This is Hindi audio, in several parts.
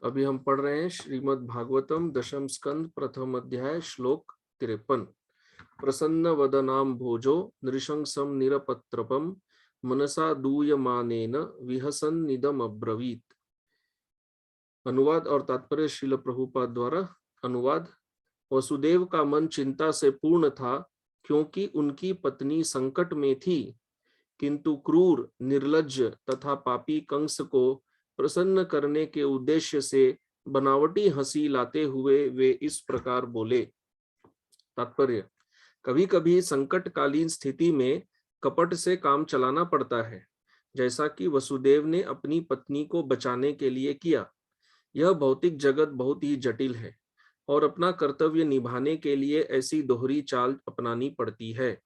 अभी हम पढ़ रहे हैं श्रीमद् भागवतम दशम स्कंद प्रथम अध्याय श्लोक 53। प्रसन्न वदनाम भोजो नृशंसम निरपत्रपम मनसा दूयमानेन विहसन निदम अब्रवीत। अनुवाद और तात्पर्य श्रील प्रभुपाद द्वारा। अनुवाद। वसुदेव का मन चिंता से पूर्ण था क्योंकि उनकी पत्नी संकट में थी, किंतु क्रूर, निर्लज्ज तथा पापी कंस को प्रसन्न करने के उद्देश्य से बनावटी हंसी लाते हुए वे इस प्रकार बोले। तात्पर्य। कभी कभी संकटकालीन स्थिति में कपट से काम चलाना पड़ता है, जैसा कि वसुदेव ने अपनी पत्नी को बचाने के लिए किया। यह भौतिक जगत बहुत ही जटिल है और अपना कर्तव्य निभाने के लिए ऐसी दोहरी चाल अपनानी पड़ती है।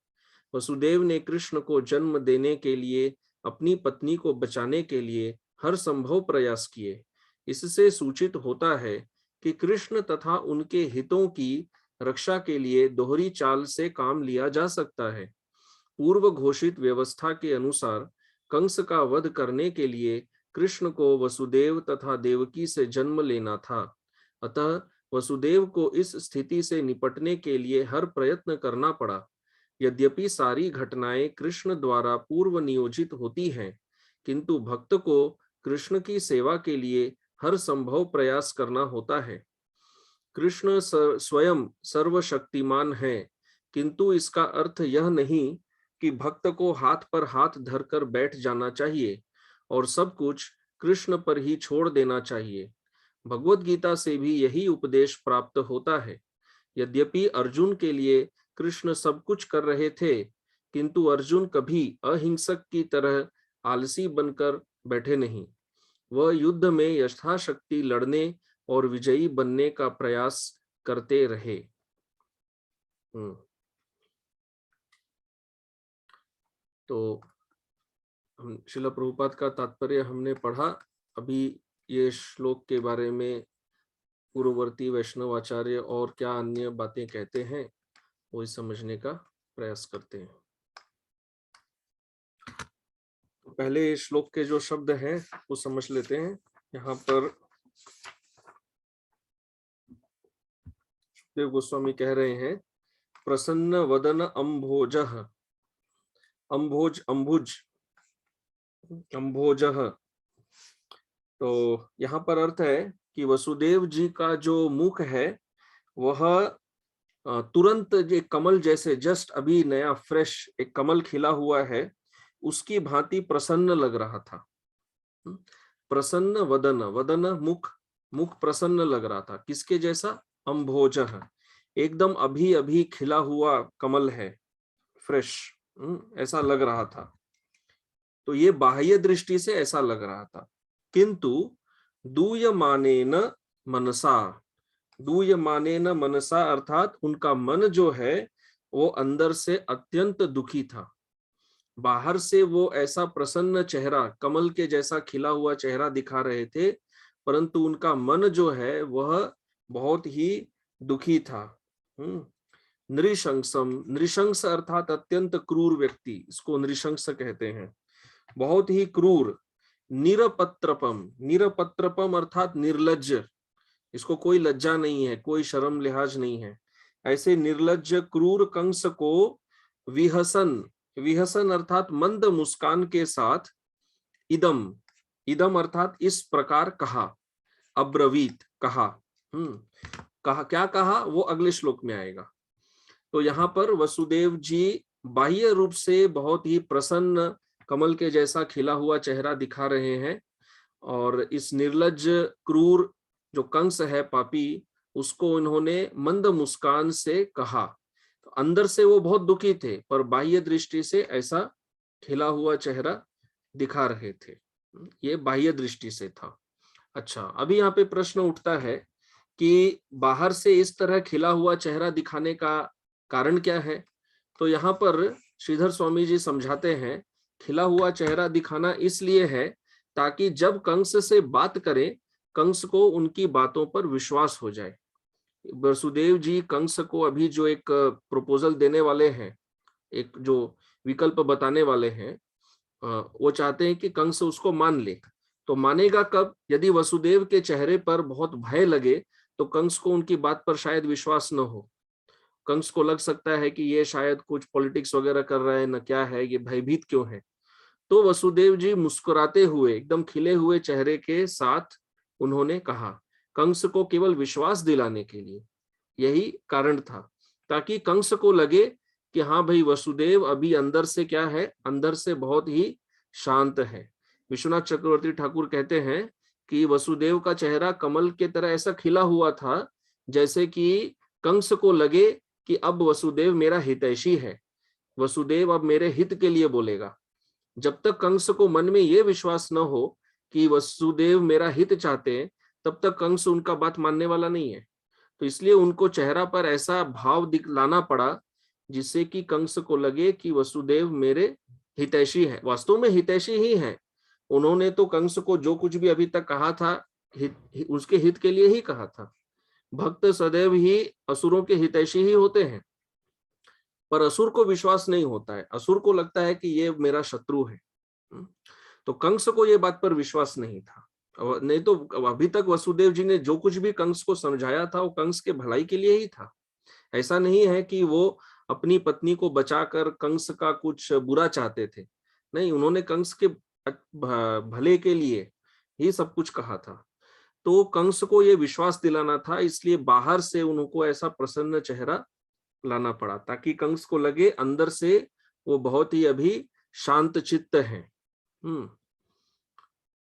वसुदेव ने कृष्ण को जन्म देने के लिए अपनी पत्नी को बचाने के लिए हर संभव प्रयास किए। इससे सूचित होता है कि कृष्ण तथा उनके हितों की रक्षा के लिए दोहरी चाल से काम लिया जा सकता है। पूर्व घोषित व्यवस्था के अनुसार कंस का वध करने के लिए कृष्ण को वसुदेव तथा देवकी से जन्म लेना था। अतः वसुदेव को इस स्थिति से निपटने के लिए हर प्रयत्न करना पड़ा। यद्यपि सारी घटनाएं कृष्ण द्वारा पूर्व नियोजित होती हैं, किंतु भक्त को कृष्ण की सेवा के लिए हर संभव प्रयास करना होता है। कृष्ण स्वयं सर्वशक्तिमान है, किंतु इसका अर्थ यह नहीं कि भक्त को हाथ पर हाथ धरकर बैठ जाना चाहिए और सब कुछ कृष्ण पर ही छोड़ देना चाहिए। भगवत गीता से भी यही उपदेश प्राप्त होता है। यद्यपि अर्जुन के लिए कृष्ण सब कुछ कर रहे थे, किंतु अर्जुन कभी अहिंसक की तरह आलसी बनकर बैठे नहीं। वह युद्ध में यथाशक्ति लड़ने और विजयी बनने का प्रयास करते रहे। तो हम श्रील प्रभुपाद का तात्पर्य हमने पढ़ा। अभी ये श्लोक के बारे में पूर्ववर्ती वैष्णव आचार्य और क्या अन्य बातें कहते हैं, वो समझने का प्रयास करते हैं। तो पहले श्लोक के जो शब्द हैं वो समझ लेते हैं। यहाँ पर देव गोस्वामी कह रहे हैं, प्रसन्न वदन अम्भोजः, अम्भोज अम्भुज अम्भोजः। तो यहाँ पर अर्थ है कि वसुदेव जी का जो मुख है वह तुरंत एक कमल जैसे, जस्ट अभी नया फ्रेश एक कमल खिला हुआ है, उसकी भांति प्रसन्न लग रहा था। प्रसन्न वदन, वदन मुख, मुख प्रसन्न लग रहा था। किसके जैसा? अम्भोजः, एकदम अभी अभी खिला हुआ कमल है, फ्रेश, ऐसा लग रहा था। तो ये बाह्य दृष्टि से ऐसा लग रहा था। किंतु दूयमानेन मनसा, दूयमानेन मनसा अर्थात उनका मन जो है वो अंदर से अत्यंत दुखी था। बाहर से वो ऐसा प्रसन्न चेहरा, कमल के जैसा खिला हुआ चेहरा दिखा रहे थे, परंतु उनका मन जो है वह बहुत ही दुखी था। नृशंसम, नृशंस अर्थात अत्यंत क्रूर व्यक्ति, इसको नृशंस कहते हैं, बहुत ही क्रूर। निरपत्रपम, निरपत्रपम अर्थात निर्लज्ज, इसको कोई लज्जा नहीं है, कोई शर्म लिहाज नहीं है। ऐसे निर्लज्ज क्रूर कंस को विहसन, विहसन अर्थात मंद मुस्कान के साथ, इदम, इदम अर्थात इस प्रकार कहा, अब्रवीत कहा। कहा, क्या कहा वो अगले श्लोक में आएगा। तो यहाँ पर वसुदेव जी बाह्य रूप से बहुत ही प्रसन्न, कमल के जैसा खिला हुआ चेहरा दिखा रहे हैं, और इस निर्लज्ज क्रूर जो कंस है पापी, उसको उन्होंने मंद मुस्कान से कहा। तो अंदर से वो बहुत दुखी थे, पर बाह्य दृष्टि से ऐसा खिला हुआ चेहरा दिखा रहे थे। ये बाह्य दृष्टि से था। अच्छा, अभी यहाँ पे प्रश्न उठता है कि बाहर से इस तरह खिला हुआ चेहरा दिखाने का कारण क्या है? तो यहाँ पर श्रीधर स्वामी जी समझाते हैं, खिला हुआ चेहरा दिखाना इसलिए है ताकि जब कंस से बात करें, कंस को उनकी बातों पर विश्वास हो जाए। वसुदेव जी कंस को अभी जो एक प्रपोजल देने वाले हैं, एक जो विकल्प बताने वाले हैं, वो चाहते हैं कि कंस उसको मान ले। तो मानेगा कब? यदि वसुदेव के चेहरे पर बहुत भय लगे तो कंस को उनकी बात पर शायद विश्वास न हो। कंस को लग सकता है कि ये शायद कुछ पॉलिटिक्स वगैरह कर रहा है न, क्या है ये, भयभीत क्यों है। तो वसुदेव जी मुस्कुराते हुए एकदम खिले हुए चेहरे के साथ उन्होंने कहा, कंस को केवल विश्वास दिलाने के लिए, यही कारण था, ताकि कंस को लगे कि हाँ भाई वसुदेव अभी अंदर से क्या है, अंदर से बहुत ही शांत है। विश्वनाथ चक्रवर्ती ठाकुर कहते हैं कि वसुदेव का चेहरा कमल के तरह ऐसा खिला हुआ था जैसे कि कंस को लगे कि अब वसुदेव मेरा हितैषी है, वसुदेव अब मेरे हित के लिए बोलेगा। जब तक कंस को मन में यह विश्वास न हो कि वसुदेव मेरा हित चाहते हैं, तब तक कंस उनका बात मानने वाला नहीं है। तो इसलिए उनको चेहरा पर ऐसा भाव दिखलाना पड़ा जिससे कि कंस को लगे कि वसुदेव मेरे हितैषी है, वास्तव में हितैषी ही है। उन्होंने तो कंस को जो कुछ भी अभी तक कहा था उसके हित के लिए ही कहा था। भक्त सदैव ही असुरों के हितैषी ही होते हैं, पर असुर को विश्वास नहीं होता है, असुर को लगता है कि ये मेरा शत्रु है। तो कंस को ये बात पर विश्वास नहीं था। नहीं तो अभी तक वसुदेव जी ने जो कुछ भी कंस को समझाया था वो कंस के भलाई के लिए ही था। ऐसा नहीं है कि वो अपनी पत्नी को बचाकर कंस का कुछ बुरा चाहते थे, नहीं, उन्होंने कंस के भले के लिए ही सब कुछ कहा था। तो कंस को ये विश्वास दिलाना था, इसलिए बाहर से उनको ऐसा प्रसन्न चेहरा लाना पड़ा ताकि कंस को लगे अंदर से वो बहुत ही अभी शांत चित्त है।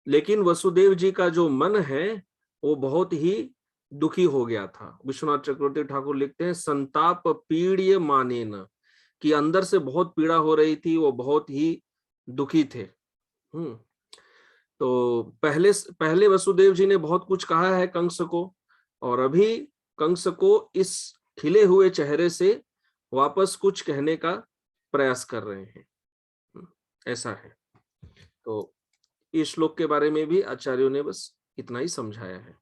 लेकिन वसुदेव जी का जो मन है वो बहुत ही दुखी हो गया था। विश्वनाथ चक्रवर्ती ठाकुर लिखते हैं, संताप पीड़्य माने न, कि अंदर से बहुत पीड़ा हो रही थी, वो बहुत ही दुखी थे। तो पहले वसुदेव जी ने बहुत कुछ कहा है कंस को, और अभी कंस को इस खिले हुए चेहरे से वापस कुछ कहने का प्रयास कर रहे हैं। ऐसा है। तो इस श्लोक के बारे में भी आचार्यों ने बस इतना ही समझाया है।